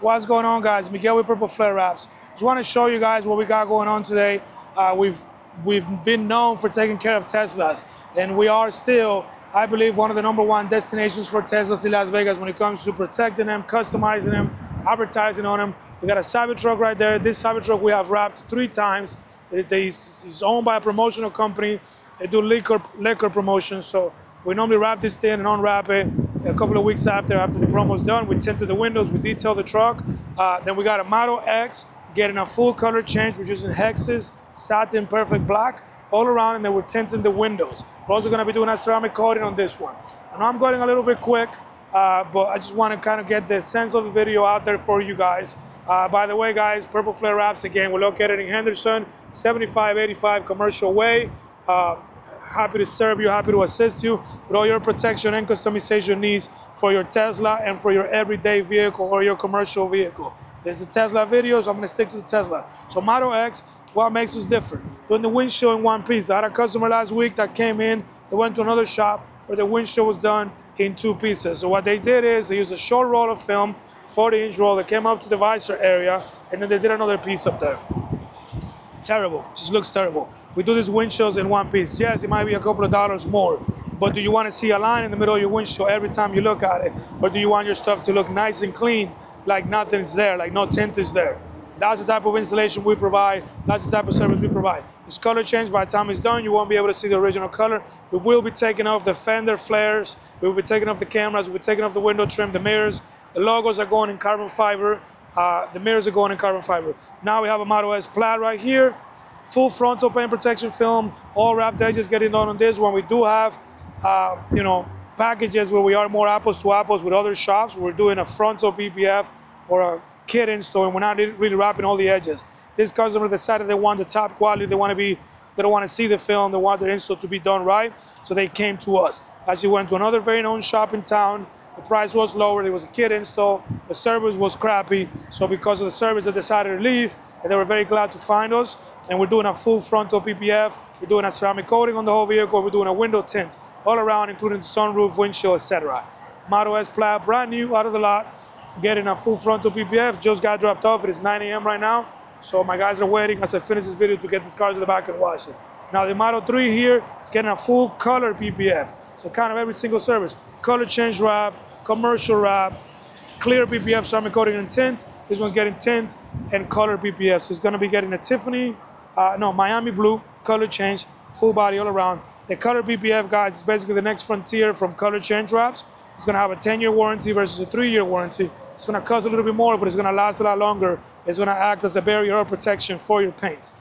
What's going on, guys? Miguel with Purple Flare Wraps. Just want to show you guys what we got going on today. We've been known for taking care of Teslas, and we are still, I believe, one of the #1 destinations for Teslas in Las Vegas when it comes to protecting them, customizing them, advertising on them. We got a Cybertruck right there. This Cybertruck we have wrapped 3 times. It's owned by a promotional company. They do liquor promotions, so we normally wrap this thing and unwrap it a couple of weeks after the promo's done. We tinted the windows, we detail the truck. Then we got a Model X getting a full color change. We're using Hexis Satin Perfect Black all around, and then we're tinting the windows. We're also gonna be doing a ceramic coating on this one. I know I'm going a little bit quick, but I just wanna kind of get the sense of the video out there for you guys. By the way, guys, Purple Flare Wraps, again, we're located in Henderson, 7585 Commercial Way. Happy to serve you, happy to assist you with all your protection and customization needs for your Tesla and for your everyday vehicle or your commercial vehicle. There's a Tesla video, so I'm gonna stick to the Tesla. So Model X, what makes us different? Doing the windshield in one piece. I had a customer last week that came in, they went to another shop where the windshield was done in 2 pieces. So what they did is they used a short roll of film, 40-inch roll that came up to the visor area, and then they did another piece up there. Terrible, just looks terrible. We do these windshields in one piece. Yes, it might be a couple of dollars more, but do you want to see a line in the middle of your windshield every time you look at it? Or do you want your stuff to look nice and clean, like nothing's there, like no tint is there? That's the type of installation we provide. That's the type of service we provide. This color change, by the time it's done, you won't be able to see the original color. We will be taking off the fender flares. We will be taking off the cameras. We'll be taking off the window trim, the mirrors. The logos are going in carbon fiber. The mirrors are going in carbon fiber. Now we have a Model S Plaid right here. Full frontal paint protection film, all wrapped edges getting done on this one. We do have, packages where we are more apples to apples with other shops. We're doing a frontal PPF or a kit install, and we're not really wrapping all the edges. This customer decided they want the top quality. They don't want to see the film. They want their install to be done right, so they came to us. Actually went to another very known shop in town. The price was lower. There was a kit install. The service was crappy, so because of the service, they decided to leave, and they were very glad to find us. And we're doing a full frontal PPF, we're doing a ceramic coating on the whole vehicle, we're doing a window tint all around, including the sunroof, windshield, etc. Model S Plaid, brand new, out of the lot, getting a full frontal PPF, just got dropped off. It is 9 a.m. right now, so my guys are waiting as I finish this video to get these cars in the back and wash it. Now the Model 3 here is getting a full color PPF, so kind of every single service. Color change wrap, commercial wrap, clear PPF, ceramic coating and tint. This one's getting tint and color PPF, so it's gonna be getting a Tiffany, Miami blue color change, full body all around. The color PPF, guys, is basically the next frontier from color change wraps. It's gonna have a 10-year warranty versus a 3-year warranty. It's gonna cost a little bit more, but it's gonna last a lot longer. It's gonna act as a barrier or protection for your paint.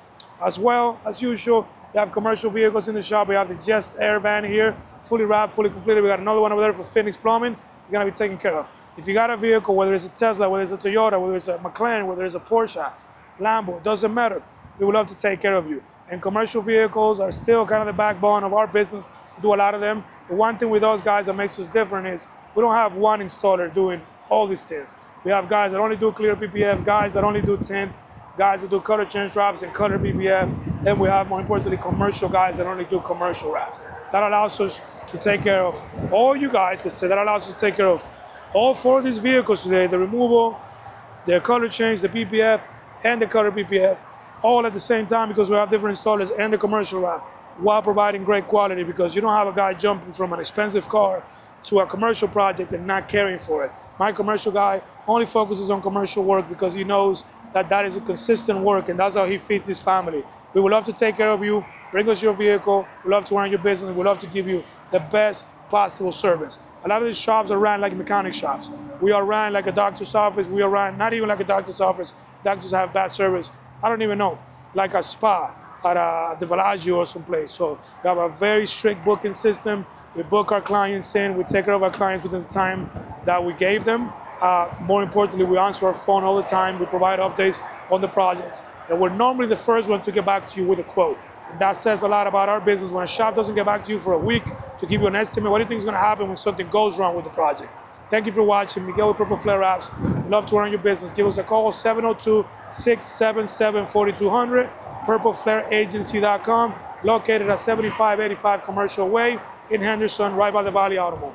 As well, as usual, we have commercial vehicles in the shop. We have the Just Air van here, fully wrapped, fully completed. We got another one over there for Phoenix Plumbing. You're gonna be taken care of. If you got a vehicle, whether it's a Tesla, whether it's a Toyota, whether it's a McLaren, whether it's a Porsche, Lambo, it doesn't matter. We would love to take care of you. And commercial vehicles are still kind of the backbone of our business. We do a lot of them. The one thing with those guys that makes us different is we don't have one installer doing all these things. We have guys that only do clear PPF, guys that only do tint, guys that do color change wraps and color PPF. Then we have, more importantly, commercial guys that only do commercial wraps. That allows us to take care of all you guys. That allows us to take care of all 4 of these vehicles today: the removal, the color change, the PPF, and the color PPF, all at the same time, because we have different installers and the commercial wrap, while providing great quality, because you don't have a guy jumping from an expensive car to a commercial project and not caring for it. My commercial guy only focuses on commercial work because he knows that that is a consistent work, and that's how he feeds his family. We would love to take care of you. Bring us your vehicle. We love to run your business. We love to give you the best possible service. A lot of these shops are ran like mechanic shops. We are ran like a doctor's office. We are ran not even like a doctor's office. Doctors have bad service. I don't even know, like a spa at the Bellagio or someplace. So we have a very strict booking system. We book our clients in. We take care of our clients within the time that we gave them. More importantly, we answer our phone all the time. We provide updates on the projects. And we're normally the first one to get back to you with a quote. And that says a lot about our business. When a shop doesn't get back to you for a week to give you an estimate, what do you think is gonna happen when something goes wrong with the project? Thank you for watching. Miguel with Purple Flare Wraps. Love to run your business. Give us a call, 702-677-4200, purpleflareagency.com, located at 7585 Commercial Way in Henderson, right by the Valley Automall.